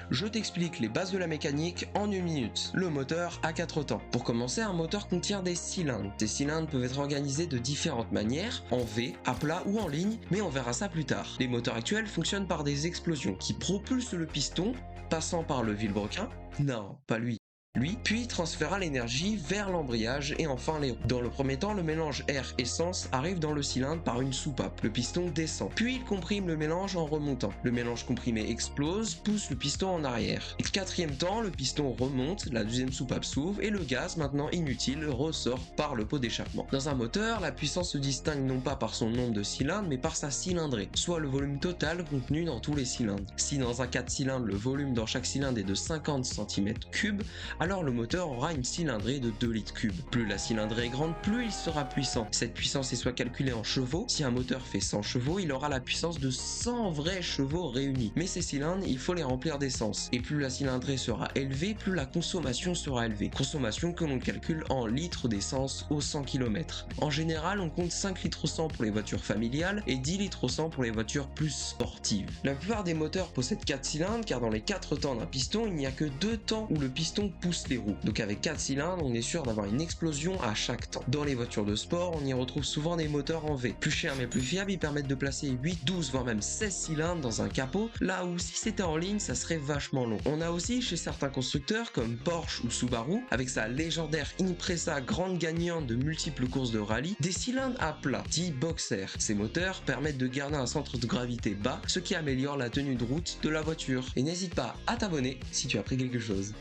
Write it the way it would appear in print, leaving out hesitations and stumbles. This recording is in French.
Je t'explique les bases de la mécanique en une minute. Le moteur a 4 temps. Pour commencer, un moteur contient des cylindres. Ces cylindres peuvent être organisés de différentes manières, en V, à plat ou en ligne, mais on verra ça plus tard. Les moteurs actuels fonctionnent par des explosions qui propulsent le piston, passant par le vilebrequin. Non, pas lui. Puis transféra l'énergie vers l'embrayage et enfin les roues. Dans le premier temps, le mélange air-essence arrive dans le cylindre par une soupape. Le piston descend. Puis il comprime le mélange en remontant. Le mélange comprimé explose, pousse le piston en arrière. Et quatrième temps, le piston remonte, la deuxième soupape s'ouvre et le gaz, maintenant inutile, ressort par le pot d'échappement. Dans un moteur, la puissance se distingue non pas par son nombre de cylindres, mais par sa cylindrée, soit le volume total contenu dans tous les cylindres. Si dans un 4 cylindres, le volume dans chaque cylindre est de 50 cm3, alors le moteur aura une cylindrée de 2 litres cubes. Plus la cylindrée est grande, plus il sera puissant. Cette puissance est soit calculée en chevaux, si un moteur fait 100 chevaux, il aura la puissance de 100 vrais chevaux réunis. Mais ces cylindres, il faut les remplir d'essence. Et plus la cylindrée sera élevée, plus la consommation sera élevée. Consommation que l'on calcule en litres d'essence au 100 km. En général, on compte 5 litres au 100 pour les voitures familiales et 10 litres au 100 pour les voitures plus sportives. La plupart des moteurs possèdent 4 cylindres car dans les 4 temps d'un piston, il n'y a que 2 temps où le piston pousse les roues. Donc avec 4 cylindres, on est sûr d'avoir une explosion à chaque temps. Dans les voitures de sport, on y retrouve souvent des moteurs en V. Plus chers mais plus fiables, ils permettent de placer 8, 12 voire même 16 cylindres dans un capot, là où si c'était en ligne, ça serait vachement long. On a aussi chez certains constructeurs comme Porsche ou Subaru, avec sa légendaire Impreza grande gagnante de multiples courses de rallye, des cylindres à plat, dits boxers. Ces moteurs permettent de garder un centre de gravité bas, ce qui améliore la tenue de route de la voiture. Et n'hésite pas à t'abonner si tu as appris quelque chose.